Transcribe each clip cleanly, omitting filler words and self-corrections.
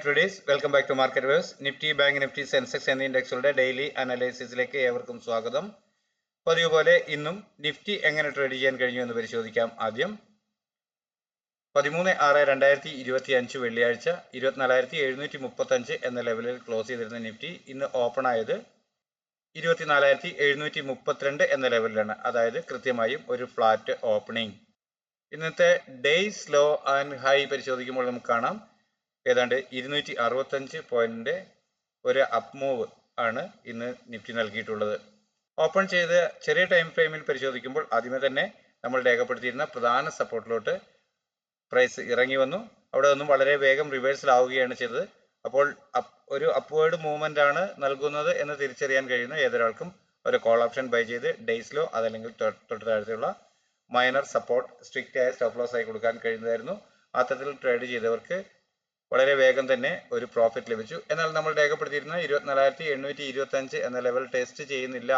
traders, welcome back to Market Waves. Nifty, Bank Nifty, Sensex എന്നീ ഇൻഡെക്സുകളുടെ daily അനാലിസിസിലേക്ക് ഏവർക്കും സ്വാഗതം. പതിവ് പോലെ ഇന്നും നിഫ്റ്റി എങ്ങനെ ട്രേഡ് ചെയ്യാൻ കഴിഞ്ഞു എന്ന് പരിശോധിക്കാം. ആദ്യം 13/6/2025 വെള്ളിയാഴ്ച 24,735 എന്ന ലെവലിൽ ക്ലോസ് ചെയ്തിരുന്ന നിഫ്റ്റി ഇന്ന് ഓപ്പൺ ആയത് 24,732 എന്ന ലെവലിലാണ്. അതായത് കൃത്യമായും ഒരു ഫ്ലാറ്റ് ഓപ്പണിംഗ്. ഇന്നത്തെ ഡേയ്സ് ലോ ആൻഡ് ഹൈ പരിശോധിക്കുമ്പോൾ നമുക്ക് കാണാം ഏതാണ്ട് 265 പോയിന്റിന്റെ ഒരു അപ്പ് മൂവ് ആണ് ഇന്ന് നിഫ്റ്റി നൽകിയിട്ടുള്ളത്. ഓപ്പൺ ചെയ്ത ചെറിയ ടൈം ഫ്രെയിമിൽ പരിശോധിക്കുമ്പോൾ ആദ്യമേ തന്നെ നമ്മൾ രേഖപ്പെടുത്തിയിരുന്ന പ്രധാന സപ്പോർട്ടിലോട്ട് പ്രൈസ് ഇറങ്ങി വന്നു. അവിടെ നിന്നും വളരെ വേഗം റിവേഴ്സലാവുകയാണ് ചെയ്തത്. അപ്പോൾ ഒരു അപ്വേർഡ് മൂവ്മെന്റ് ആണ് നൽകുന്നത് എന്ന് തിരിച്ചറിയാൻ കഴിയുന്ന ഏതൊരാൾക്കും ഒരു കോൾ ഓപ്ഷൻ ബൈ ചെയ്ത് ഡേയ്സ് ലോ അതല്ലെങ്കിൽ തൊട്ട് താഴത്തുള്ള മൈനർ സപ്പോർട്ട് സ്ട്രിക്റ്റ് ആയ സ്റ്റോപ്പ് ലോസ് ആയി കൊടുക്കാൻ കഴിയുന്നതായിരുന്നു. അത്തരത്തിൽ ട്രേഡ് ചെയ്തവർക്ക് വളരെ വേഗം തന്നെ ഒരു പ്രോഫിറ്റ് ലഭിച്ചു. എന്നാൽ നമ്മൾ രേഖപ്പെടുത്തിയിരുന്ന 24,825 എന്ന ലെവൽ ടെസ്റ്റ് ചെയ്യുന്നില്ല,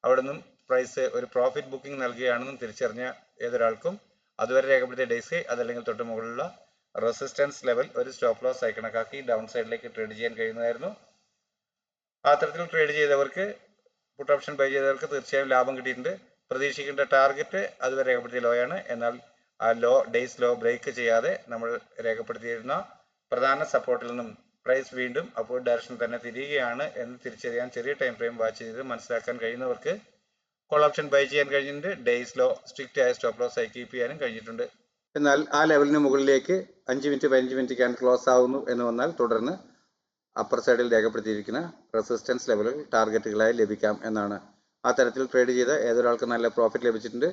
അവിടെ നിന്നും പ്രൈസ് ഒരു പ്രോഫിറ്റ് ബുക്കിംഗ് നൽകുകയാണെന്നും തിരിച്ചറിഞ്ഞ ഏതൊരാൾക്കും അതുവരെ രേഖപ്പെടുത്തിയ ഡേയ്സ് അതല്ലെങ്കിൽ തൊട്ട് മുകളിലുള്ള റെസിസ്റ്റൻസ് ലെവൽ ഒരു സ്റ്റോപ്പ് ലോസ് ആയി കണക്കാക്കി ഡൗൺ സൈഡിലേക്ക് ട്രേഡ് ചെയ്യാൻ കഴിയുന്നതായിരുന്നു. അത്തരത്തിൽ ട്രേഡ് ചെയ്തവർക്ക് പുട്ട് ഓപ്ഷൻ ബൈ ചെയ്തവർക്ക് തീർച്ചയായും ലാഭം കിട്ടിയിട്ടുണ്ട്. പ്രതീക്ഷിക്കേണ്ട ടാർഗറ്റ് അതുവരെ രേഖപ്പെടുത്തിയ ലോ ആണ്. എന്നാൽ ആ ലോ ഡേയ്സ് ലോ ബ്രേക്ക് ചെയ്യാതെ നമ്മൾ രേഖപ്പെടുത്തിയിരുന്ന പ്രധാന സപ്പോർട്ടിൽ നിന്നും പ്രൈസ് വീണ്ടും അപ്വേർഡ് ഡയറക്ഷനിൽ തന്നെ തിരിയുകയാണ് എന്ന് തിരിച്ചറിയാൻ ചെറിയ ടൈം ഫ്രെയിം വാച്ച് ചെയ്ത് മനസ്സിലാക്കാൻ കഴിയുന്നവർക്ക് കോൾ ഓപ്ഷൻ ബൈ ചെയ്യാൻ കഴിഞ്ഞിട്ടുണ്ട്. ഡേയ്സ് ലോ സ്ട്രിക്റ്റ് ആയ സ്റ്റോപ്പ് ലോസ് ആയി കീപ്പ് ചെയ്യാനും കഴിഞ്ഞിട്ടുണ്ട്. എന്നാൽ ആ ലെവലിന് മുകളിലേക്ക് 5 മിനിറ്റ് 15 മിനിറ്റ് ക്യാൻ ക്ലോസ് ആവുന്നു എന്ന് വന്നാൽ തുടർന്ന് അപ്പർ സൈഡിൽ രേഖപ്പെടുത്തിയിരിക്കുന്ന റെസിസ്റ്റൻസ് ലെവലുകൾ ടാർഗറ്റുകളായി ലഭിക്കാം എന്നാണ്. ആ തരത്തിൽ ട്രേഡ് ചെയ്ത ഏതൊരാൾക്ക് നല്ല പ്രോഫിറ്റ് ലഭിച്ചിട്ടുണ്ട്.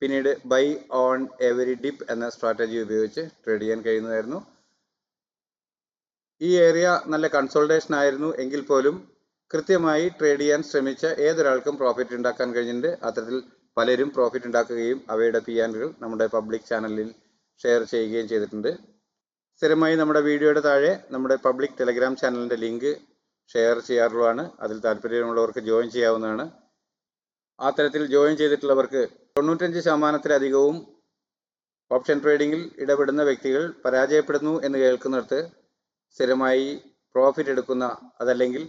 പിന്നീട് ബൈ ഓൺ എവരി ഡിപ്പ് എന്ന സ്ട്രാറ്റജി ഉപയോഗിച്ച് ട്രേഡ് ചെയ്യാൻ കഴിയുന്നതായിരുന്നു. ഈ ഏരിയ നല്ല കൺസോൾട്ടേഷൻ ആയിരുന്നു എങ്കിൽ പോലും കൃത്യമായി ട്രേഡ് ചെയ്യാൻ ശ്രമിച്ച ഏതൊരാൾക്കും പ്രോഫിറ്റ് ഉണ്ടാക്കാൻ കഴിഞ്ഞിട്ടുണ്ട്. അത്തരത്തിൽ പലരും പ്രോഫിറ്റ് ഉണ്ടാക്കുകയും അവയുടെ PNL നമ്മുടെ പബ്ലിക് ചാനലിൽ ഷെയർ ചെയ്യുകയും ചെയ്തിട്ടുണ്ട്. സ്ഥിരമായി നമ്മുടെ വീഡിയോയുടെ താഴെ നമ്മുടെ പബ്ലിക് ടെലഗ്രാം ചാനലിന്റെ ലിങ്ക് ഷെയർ ചെയ്യാറുള്ളതാണ്. അതിൽ താല്പര്യമുള്ളവർക്ക് ജോയിൻ ചെയ്യാവുന്നതാണ്. ആ തരത്തിൽ ജോയിൻ ചെയ്തിട്ടുള്ളവർക്ക് 95%-ലധികവും ഓപ്ഷൻ ട്രേഡിംഗിൽ ഇടപെടുന്ന വ്യക്തികൾ പരാജയപ്പെടുന്നു എന്ന് കേൾക്കുന്നിടത്ത് സ്ഥിരമായി പ്രോഫിറ്റ് എടുക്കുന്ന അതല്ലെങ്കിൽ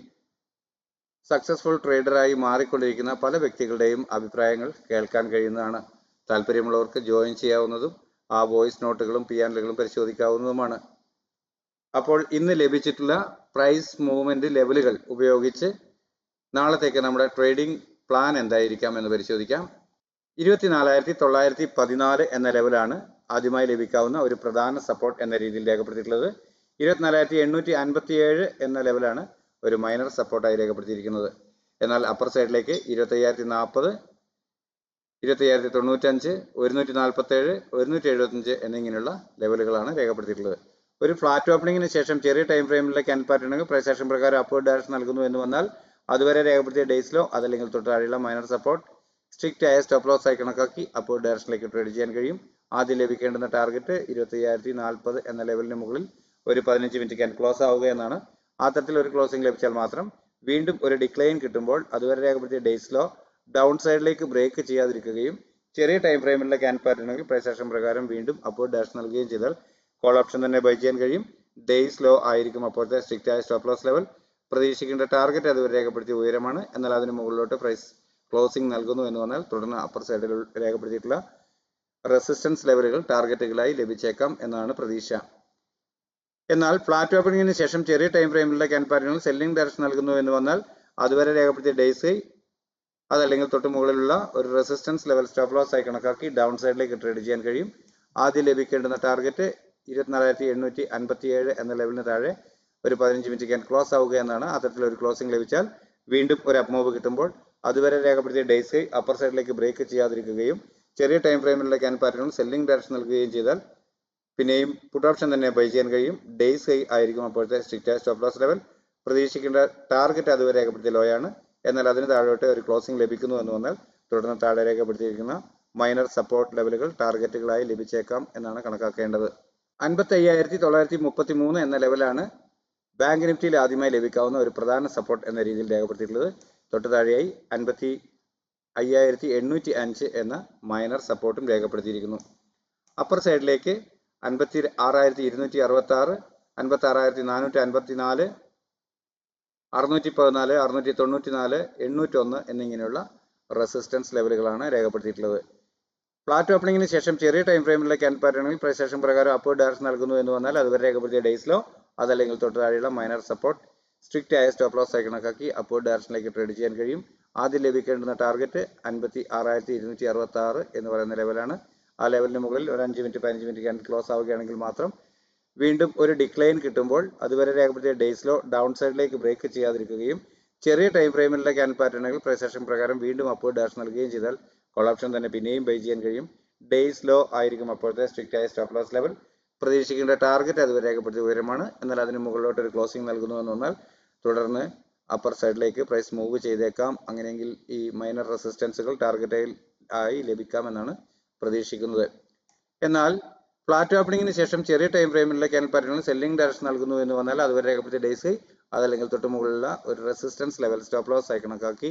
സക്സസ്ഫുൾ ട്രേഡറായി മാറിക്കൊണ്ടിരിക്കുന്ന പല വ്യക്തികളുടെയും അഭിപ്രായങ്ങൾ കേൾക്കാൻ കഴിയുന്നതാണ്. താല്പര്യമുള്ളവർക്ക് ജോയിൻ ചെയ്യാവുന്നതും ആ വോയിസ് നോട്ടുകളും PNLകളും പരിശോധിക്കാവുന്നതുമാണ്. അപ്പോൾ ഇന്ന് ലഭിച്ചിട്ടുള്ള പ്രൈസ് മൂവ്മെന്റ് ലെവലുകൾ ഉപയോഗിച്ച് നാളത്തേക്ക് നമ്മുടെ ട്രേഡിംഗ് പ്ലാൻ എന്തായിരിക്കാം എന്ന് പരിശോധിക്കാം. 24,914 എന്ന ലെവലാണ് ആദ്യമായി ലഭിക്കാവുന്ന ഒരു പ്രധാന സപ്പോർട്ട് എന്ന രീതിയിൽ രേഖപ്പെടുത്തിയിട്ടുള്ളത്. 24,857 എന്ന ലെവലാണ് ഒരു മൈനർ സപ്പോർട്ടായി രേഖപ്പെടുത്തിയിരിക്കുന്നത്. എന്നാൽ അപ്പർ സൈഡിലേക്ക് 25,040, 25,095, 147, 175 എന്നിങ്ങനെയുള്ള ലെവലുകളാണ് രേഖപ്പെടുത്തിയിട്ടുള്ളത്. ഒരു ഫ്ലാറ്റ് ഓപ്പണിംഗിന് ശേഷം ചെറിയ ടൈം ഫ്രെയിമിലെ ക്യാൻ പാറ്റേണുകൾ പ്രൈസ് ആക്ഷൻ പ്രകാരം അപ്വേർഡ് ഡയറക്ഷൻ നൽകുന്നു എന്ന് വന്നാൽ അതുവരെ രേഖപ്പെടുത്തിയ ഡേയ്സ് ലോ അതല്ലെങ്കിൽ തൊട്ട് താഴെയുള്ള മൈനർ സപ്പോർട്ട് സ്ട്രിക്റ്റ് ആയ സ്റ്റോപ്പ് ലോസ് ആയി കണക്കാക്കി അപ്വേർഡ് ഡയറക്ഷനിലേക്ക് ട്രേഡ് ചെയ്യാൻ കഴിയും. ആദ്യം ലഭിക്കേണ്ടുന്ന ടാർഗറ്റ് 25,040 എന്ന ലെവലിന് മുകളിൽ ഒരു 15 മിനിറ്റ് ക്യാൻ ക്ലോസ് ആവുക എന്നാണ്. ആ തരത്തിൽ ഒരു ക്ലോസിംഗ് ലഭിച്ചാൽ മാത്രം വീണ്ടും ഒരു ഡിക്ലൈൻ കിട്ടുമ്പോൾ അതുവരെ രേഖപ്പെടുത്തിയ ഡേയ്സ് ലോ ഡൗൺ സൈഡിലേക്ക് ബ്രേക്ക് ചെയ്യാതിരിക്കുകയും ചെറിയ ടൈം ഫ്രെയിമിലെ ക്യാൻ പാറ്റേണുകൾ പ്രൈസ് ആക്ഷൻ പ്രകാരം വീണ്ടും അപ്വേർഡ് ഡയറക്ഷൻ നൽകുകയും ചെയ്താൽ കോൾ ഓപ്ഷൻ തന്നെ ബൈ ചെയ്യാൻ കഴിയും. ഡേയ്സ് ലോ ആയിരിക്കും അപ്പോഴത്തെ സ്ട്രിക്റ്റ് ആയ സ്റ്റോപ്പ് ലോസ് ലെവൽ. പ്രതീക്ഷിക്കേണ്ട ടാർഗറ്റ് അതുവരെ രേഖപ്പെടുത്തിയ ഉയരമാണ്. എന്നാൽ അതിന് മുകളിലോട്ട് പ്രൈസ് ക്ലോസിംഗ് നൽകുന്നു എന്ന് വന്നാൽ തുടർന്ന് അപ്പർ സൈഡിൽ രേഖപ്പെടുത്തിയിട്ടുള്ള റെസിസ്റ്റൻസ് ലെവലുകൾ ടാർഗറ്റുകളായി ലഭിച്ചേക്കാം എന്നാണ് പ്രതീക്ഷ. എന്നാൽ ഫ്ലാറ്റ് ഓപ്പണിംഗിന് ശേഷം ചെറിയ ടൈം ഫ്രെയിമിലുള്ള ക്യാൻ പാറ്റേണുകൾ സെല്ലിംഗ് ഡയറക്ഷൻ നൽകുന്നു എന്ന് വന്നാൽ അതുവരെ രേഖപ്പെടുത്തിയ ഡേയ്സ് അതല്ലെങ്കിൽ തൊട്ട് മുകളിലുള്ള ഒരു റെസിസ്റ്റൻസ് ലെവൽ സ്റ്റോപ്പ് ലോസ് ആയി കണക്കാക്കി ഡൗൺ സൈഡിലേക്ക് ട്രേഡ് ചെയ്യാൻ കഴിയും. ആദ്യം ലഭിക്കേണ്ടുന്ന ടാർഗറ്റ് 24,857 എന്ന ലെവലിന് താഴെ ഒരു 15 മിനിറ്റ് ക്യാൻ ക്ലോസ് ആവുക എന്നാണ്. അത്തരത്തിൽ ഒരു ക്ലോസിംഗ് ലഭിച്ചാൽ വീണ്ടും ഒരു അപ്പ് മൂവ് കിട്ടുമ്പോൾ അതുവരെ രേഖപ്പെടുത്തിയ ഡേയ്സ് അപ്പർ സൈഡിലേക്ക് ബ്രേക്ക് ചെയ്യാതിരിക്കുകയും ചെറിയ ടൈം ഫ്രെയിമിലുള്ള ക്യാൻ പാറ്റേണുകൾ സെല്ലിംഗ് ഡയറക്ഷൻ നൽകുകയും ചെയ്താൽ പിന്നെയും പുട്ട് ഓപ്ഷൻ തന്നെ ബൈ ചെയ്യാൻ കഴിയും. ഡേയ്സ് ആയിരിക്കും അപ്പോഴത്തെ സ്ട്രിക്റ്റ് ആയ സ്റ്റോപ്പ് ലോസ് ലെവൽ. പ്രതീക്ഷിക്കേണ്ട ടാർഗറ്റ് അതുവരെ രേഖപ്പെടുത്തിയ ലോ ആണ്. എന്നാൽ അതിന് താഴോട്ട് ഒരു ക്ലോസിംഗ് ലഭിക്കുന്നു എന്ന് വന്നാൽ തുടർന്ന് താഴെ രേഖപ്പെടുത്തിയിരിക്കുന്ന മൈനർ സപ്പോർട്ട് ലെവലുകൾ ടാർഗറ്റുകളായി ലഭിച്ചേക്കാം എന്നാണ് കണക്കാക്കേണ്ടത്. 55,933 എന്ന ലെവലാണ് ബാങ്ക് നിഫ്റ്റിയിൽ ആദ്യമായി ലഭിക്കാവുന്ന ഒരു പ്രധാന സപ്പോർട്ട് എന്ന രീതിയിൽ രേഖപ്പെടുത്തിയിട്ടുള്ളത്. തൊട്ട് താഴെയായി 55,805 എന്ന മൈനർ സപ്പോർട്ടും രേഖപ്പെടുത്തിയിരിക്കുന്നു. അപ്പർ സൈഡിലേക്ക് 56,266, 56,454, 614, 694, 801 എന്നിങ്ങനെയുള്ള റെസിസ്റ്റൻസ് ലെവലുകളാണ് രേഖപ്പെടുത്തിയിട്ടുള്ളത്. ഫ്ലാറ്റ് ഓപ്പണിംഗിന് ശേഷം ചെറിയ ടൈം ഫ്രെയിമിലെ ക്യാൻഡിൽ പാറ്റേണുകളിൽ പ്രൈസ് ആക്ഷൻ പ്രകാരം അപ്വേർഡ് ഡയറക്ഷൻ നൽകുന്നു എന്ന് വന്നാൽ അതുവരെ രേഖപ്പെടുത്തിയ ഡേയ്സ് ലോ അതല്ലെങ്കിൽ തൊട്ട് താഴെയുള്ള മൈനർ സപ്പോർട്ട് സ്ട്രിക്റ്റ് ആയ സ്റ്റോപ്പ് ലോസ് ആയി കണക്കാക്കി അപ്വേർഡ് ഡയറക്ഷനിലേക്ക് ട്രേഡ് ചെയ്യാൻ കഴിയും. ആദ്യം ലഭിക്കേണ്ടുന്ന ടാർഗറ്റ് 56,266 എന്ന് പറയുന്ന ലെവലാണ്. ആ ലെവലിന് മുകളിൽ ഒരു 5 മിനിറ്റ് 15 മിനിറ്റ് ക്യാൻഡിൽ ക്ലോസ് ആവുകയാണെങ്കിൽ മാത്രം വീണ്ടും ഒരു ഡിക്ലൈൻ കിട്ടുമ്പോൾ അതുവരെ രേഖപ്പെടുത്തിയ ഡേയ്സ് ലോ ഡൗൺ സൈഡിലേക്ക് ബ്രേക്ക് ചെയ്യാതിരിക്കുകയും ചെറിയ ടൈം ഫ്രെയിമിലെ ക്യാൻഡിൽ പാറ്റേണുകൾ പ്രൈസ് ആക്ഷൻ പ്രകാരം വീണ്ടും അപ്വേർഡ് ഡയറക്ഷൻ നൽകുകയും ചെയ്താൽ കോൾ ഓപ്ഷൻ തന്നെ പിന്നെയും ബൈ ചെയ്യാൻ കഴിയും. ഡേയ്സ് ലോ ആയിരിക്കും അപ്പോഴത്തെ സ്ട്രിക്റ്റ് ആയ സ്റ്റോപ്പ് ലോസ് ലെവൽ. പ്രതീക്ഷിക്കേണ്ട ടാർഗറ്റ് അതുവരെ രേഖപ്പെടുത്തിയ ഉയരമാണ്. എന്നാൽ അതിന് മുകളിലോട്ട് ഒരു ക്ലോസിംഗ് നൽകുന്നു എന്ന് വന്നാൽ തുടർന്ന് അപ്പർ സൈഡിലേക്ക് പ്രൈസ് മൂവ് ചെയ്തേക്കാം. അങ്ങനെയെങ്കിൽ ഈ മൈനർ റെസിസ്റ്റൻസുകൾ ടാർഗറ്റ് ആയി ലഭിക്കാമെന്നാണ് പ്രതീക്ഷിക്കുന്നത്. എന്നാൽ ഫ്ലാറ്റ് ഓപ്പണിംഗിന് ശേഷം ചെറിയ ടൈം ഫ്രെയിമിലുള്ള ക്യാൻഡിൽ പാറ്റേണുകൾ സെല്ലിംഗ് ഡയറക്ഷൻ നൽകുന്നു എന്ന് വന്നാൽ അതുവരെ രേഖപ്പെടുത്തിയ ഡേയ്സ് അതല്ലെങ്കിൽ തൊട്ട് മുകളിലുള്ള ഒരു റെസിസ്റ്റൻസ് ലെവൽ സ്റ്റോപ്പ് ലോസ് ആയി കണക്കാക്കി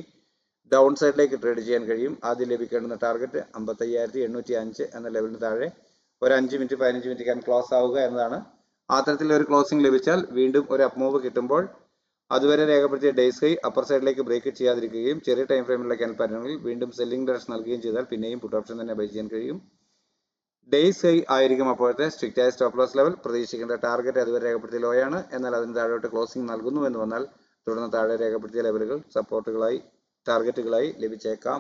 ഡൗൺ സൈഡിലേക്ക് ട്രേഡ് ചെയ്യാൻ കഴിയും. ആദ്യം ലഭിക്കേണ്ടുന്ന ടാർഗറ്റ് 55,805 എന്ന ലെവലിന് താഴെ ഒരു 5 മിനിറ്റ് 15 മിനിറ്റ് ക്യാൻ ക്ലോസ് ആവുക എന്നതാണ്. അത്തരത്തിൽ ഒരു ക്ലോസിംഗ് ലഭിച്ചാൽ വീണ്ടും ഒരു അപ്പ് മൂവ് കിട്ടുമ്പോൾ അതുവരെ രേഖപ്പെടുത്തിയ ഡേയ്സ് ഹൈ അപ്പർ സൈഡിലേക്ക് ബ്രേക്ക് ചെയ്യാതിരിക്കുകയും ചെറിയ ടൈം ഫ്രെയിമിലുള്ള ക്യാൻഡിൽ പാറ്റേണുകളിൽ വീണ്ടും സെല്ലിംഗ് ഡയറക്ഷൻ നൽകുകയും ചെയ്താൽ പിന്നെയും പുട്ട് ഓപ്ഷൻ തന്നെ ബൈ ചെയ്യാൻ കഴിയും. ഡേയ്സ് ഹൈ ആയിരിക്കും അപ്പോഴത്തെ സ്ട്രിക്റ്റ് ആയ സ്റ്റോപ്പ് ലോസ് ലെവൽ. പ്രതീക്ഷിക്കേണ്ട ടാർഗറ്റ് അതുവരെ രേഖപ്പെടുത്തിയ ലോയാണ്. എന്നാൽ അതിന് താഴോട്ട് ക്ലോസിംഗ് നൽകുന്നു എന്ന് വന്നാൽ തുടർന്ന് താഴെ രേഖപ്പെടുത്തിയ ലെവലുകൾ സപ്പോർട്ടുകളായി ടാർഗറ്റുകളായി ലഭിച്ചേക്കാം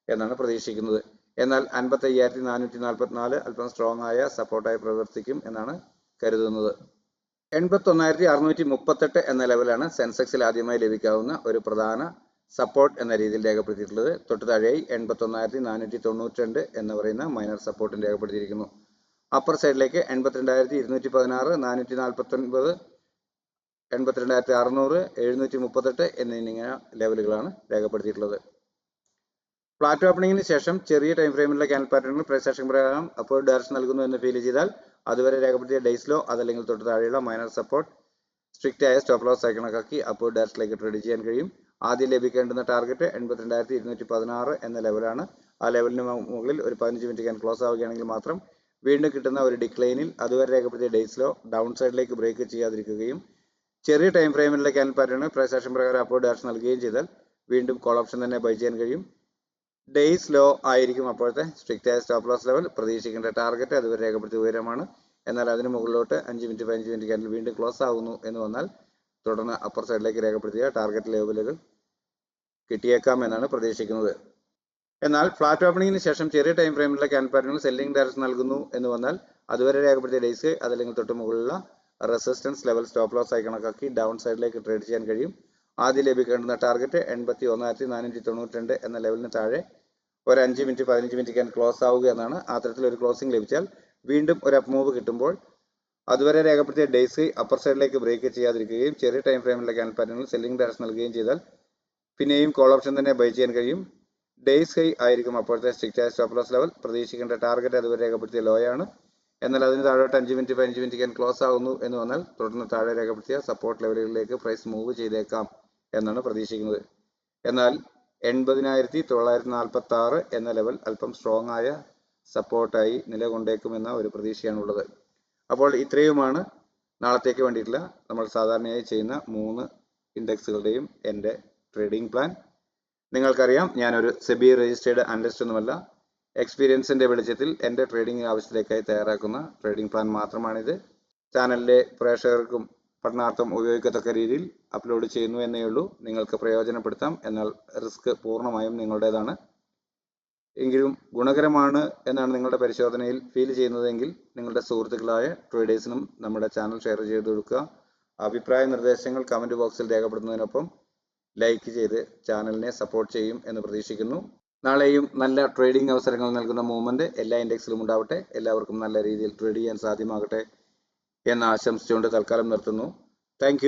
എന്നാണ് പ്രതീക്ഷിക്കുന്നത്. എന്നാൽ 55,444 അല്പം സ്ട്രോങ് ആയ സപ്പോർട്ടായി പ്രവർത്തിക്കും എന്നാണ് കരുതുന്നത്. 81,638 എന്ന ലെവലാണ് സെൻസെക്സിൽ ആദ്യമായി ലഭിക്കാവുന്ന ഒരു പ്രധാന സപ്പോർട്ട് എന്ന രീതിയിൽ രേഖപ്പെടുത്തിയിട്ടുള്ളത്. തൊട്ട് താഴെയായി 81,492 എന്ന് പറയുന്ന മൈനർ സപ്പോർട്ടും രേഖപ്പെടുത്തിയിരിക്കുന്നു. അപ്പർ സൈഡിലേക്ക് 82,216, 449, 82,600, 738 എന്നിങ്ങനെ ലെവലുകളാണ് രേഖപ്പെടുത്തിയിട്ടുള്ളത്. ഫ്ലാറ്റ് ഓപ്പണിംഗിന് ശേഷം ചെറിയ ടൈം ഫ്രെയിമിലുള്ള ക്യാൻഡിൽ പാറ്റേണുകൾ പ്രൈസ് ആക്ഷൻ പ്രകാരം അപ്വേർഡ് ഡയറക്ഷൻ നൽകുന്നു എന്ന് ഫീൽ ചെയ്താൽ അതുവരെ രേഖപ്പെടുത്തിയ ഡേയ്സ് ലോ അതല്ലെങ്കിൽ തൊട്ട് താഴെയുള്ള മൈനർ സപ്പോർട്ട് സ്ട്രിക്റ്റ് ആയ സ്റ്റോപ്പ് ലോസ് ആയി കണക്കാക്കി അപ്വേർഡ് ഡയറക്ഷനിലേക്ക് ട്രേഡ് ചെയ്യാൻ കഴിയും. ആദ്യം ലഭിക്കേണ്ടുന്ന ടാർഗറ്റ് 82,216 എന്ന ലെവലാണ്. ആ ലെവലിന് മുകളിൽ ഒരു 15 മിനിറ്റ് ക്യാൻ ക്ലോസ് ആവുകയാണെങ്കിൽ മാത്രം വീണ്ടും കിട്ടുന്ന ഒരു ഡിക്ലൈനിൽ അതുവരെ രേഖപ്പെടുത്തിയ ഡേയ്സ് ലോ ഡൗൺ സൈഡിലേക്ക് ബ്രേക്ക് ചെയ്യാതിരിക്കുകയും ചെറിയ ടൈം ഫ്രെയിമിലുള്ള ക്യാൻഡിൽ പാറ്റേണുകൾ പ്രൈസ് ആക്ഷൻ പ്രകാരം അപ്വേർഡ് ഡയറക്ഷൻ നൽകുകയും ചെയ്താൽ വീണ്ടും കോൾ ഓപ്ഷൻ തന്നെ ബൈ ചെയ്യാൻ കഴിയും. ഡേയ്സ് ലോ ആയിരിക്കും അപ്പോഴത്തെ സ്ട്രിക്റ്റ് ആയ സ്റ്റോപ്പ് ലോസ് ലെവൽ. പ്രതീക്ഷിക്കേണ്ട ടാർഗറ്റ് അതുവരെ രേഖപ്പെടുത്തിയ ഉയരമാണ്. എന്നാൽ അതിന് മുകളിലോട്ട് 5 മിനിറ്റ് 15 മിനിറ്റ് ക്യാൻഡിൽ വീണ്ടും ക്ലോസ് ആകുന്നു എന്ന് വന്നാൽ തുടർന്ന് അപ്പർ സൈഡിലേക്ക് രേഖപ്പെടുത്തിയ ടാർഗറ്റ് ലെവലുകൾ കിട്ടിയേക്കാം എന്നാണ് പ്രതീക്ഷിക്കുന്നത്. എന്നാൽ ഫ്ലാറ്റ് ഓപ്പണിംഗിന് ശേഷം ചെറിയ ടൈം ഫ്രെയിമിലുള്ള ക്യാൻഡിൽ പാറ്റേണുകൾ സെല്ലിംഗ് ഡയറക്ഷൻ നൽകുന്നു എന്ന് വന്നാൽ അതുവരെ രേഖപ്പെടുത്തിയ ഡേയ്സ് അതല്ലെങ്കിൽ തൊട്ട് മുകളിലുള്ള റെസിസ്റ്റൻസ് ലെവൽ സ്റ്റോപ്പ് ലോസ് ആയി കണക്കാക്കി ഡൗൺ സൈഡിലേക്ക് ട്രേഡ് ചെയ്യാൻ കഴിയും. ആദ്യം ലഭിക്കേണ്ടുന്ന ടാർഗറ്റ് 81,492 എന്ന ലെവലിന് താഴെ ഒരു 5 മിനിറ്റ് 15 മിനിറ്റ് ക്യാൻ ക്ലോസ് ആവുക എന്നാണ്. അത്തരത്തിൽ ഒരു ക്ലോസിംഗ് ലഭിച്ചാൽ വീണ്ടും ഒരു അപ്പ് മൂവ് കിട്ടുമ്പോൾ അതുവരെ രേഖപ്പെടുത്തിയ ഡേയ്സ് അപ്പർ സൈഡിലേക്ക് ബ്രേക്ക് ചെയ്യാതിരിക്കുകയും ചെറിയ ടൈം ഫ്രെയിമിലുള്ള ക്യാൻഡിൽ പാറ്റേണുകൾ സെല്ലിംഗ് ഡയറക്ഷൻ നൽകുകയും ചെയ്താൽ പിന്നെയും കോൾ ഓപ്ഷൻ തന്നെ ബൈ ചെയ്യാൻ കഴിയും. ഡേയ്സ് ഹൈ ആയിരിക്കും അപ്പോഴത്തെ സ്ട്രിക്റ്റ് ആയ സ്റ്റോപ്പ് ലോസ് ലെവൽ. പ്രതീക്ഷിക്കേണ്ട ടാർഗറ്റ് അതുവരെ രേഖപ്പെടുത്തിയ ലോയാണ്. എന്നാൽ അതിന് താഴോട്ട് 5 മിനിറ്റ് 15 മിനിറ്റ് ക്യാൻ ക്ലോസ് ആകുന്നു എന്ന് വന്നാൽ തുടർന്ന് താഴെ രേഖപ്പെടുത്തിയ സപ്പോർട്ട് ലെവലുകളിലേക്ക് പ്രൈസ് മൂവ് ചെയ്തേക്കാം എന്നാണ് പ്രതീക്ഷിക്കുന്നത്. എന്നാൽ 80,946 എന്ന ലെവൽ അല്പം സ്ട്രോങ് ആയ സപ്പോർട്ടായി നിലകൊണ്ടേക്കുമെന്ന ഒരു പ്രതീക്ഷയാണുള്ളത്. അപ്പോൾ ഇത്രയുമാണ് നാളത്തേക്ക് വേണ്ടിയിട്ടുള്ള നമ്മൾ സാധാരണയായി ചെയ്യുന്ന 3 ഇൻഡെക്സുകളുടെയും എൻ്റെ ട്രേഡിംഗ് പ്ലാൻ. നിങ്ങൾക്കറിയാം, ഞാനൊരു സെബി രജിസ്റ്റേർഡ് അനലിസ്റ്റ് ഒന്നുമല്ല. എക്സ്പീരിയൻസിൻ്റെ വെളിച്ചത്തിൽ എൻ്റെ ട്രേഡിംഗ് ആവശ്യത്തിലേക്കായി തയ്യാറാക്കുന്ന ട്രേഡിംഗ് പ്ലാൻ മാത്രമാണിത്. ചാനലിലെ പ്രേക്ഷകർക്കും പഠനാർത്ഥം ഉപയോഗിക്കത്തക്ക രീതിയിൽ അപ്ലോഡ് ചെയ്യുന്നു എന്നേ ഉള്ളൂ. നിങ്ങൾക്ക് പ്രയോജനപ്പെടുത്താം, എന്നാൽ റിസ്ക് പൂർണ്ണമായും നിങ്ങളുടേതാണ്. എങ്കിലും ഗുണകരമാണ് എന്നാണ് നിങ്ങളുടെ പരിശോധനയിൽ ഫീൽ ചെയ്യുന്നതെങ്കിൽ നിങ്ങളുടെ സുഹൃത്തുക്കളായ ട്രേഡേഴ്സിനും നമ്മുടെ ചാനൽ ഷെയർ ചെയ്ത് കൊടുക്കുക. അഭിപ്രായ നിർദ്ദേശങ്ങൾ കമൻറ്റ് ബോക്സിൽ രേഖപ്പെടുത്തുന്നതിനൊപ്പം ലൈക്ക് ചെയ്ത് ചാനലിനെ സപ്പോർട്ട് ചെയ്യും എന്ന് പ്രതീക്ഷിക്കുന്നു. നാളെയും നല്ല ട്രേഡിംഗ് അവസരങ്ങൾ നൽകുന്ന മൂവ്മെൻറ്റ് എല്ലാ ഇൻഡെക്സിലും ഉണ്ടാവട്ടെ. എല്ലാവർക്കും നല്ല രീതിയിൽ ട്രേഡ് ചെയ്യാൻ സാധ്യമാകട്ടെ എന്ന് ആശംസിച്ചുകൊണ്ട് തൽക്കാലം നിർത്തുന്നു. താങ്ക്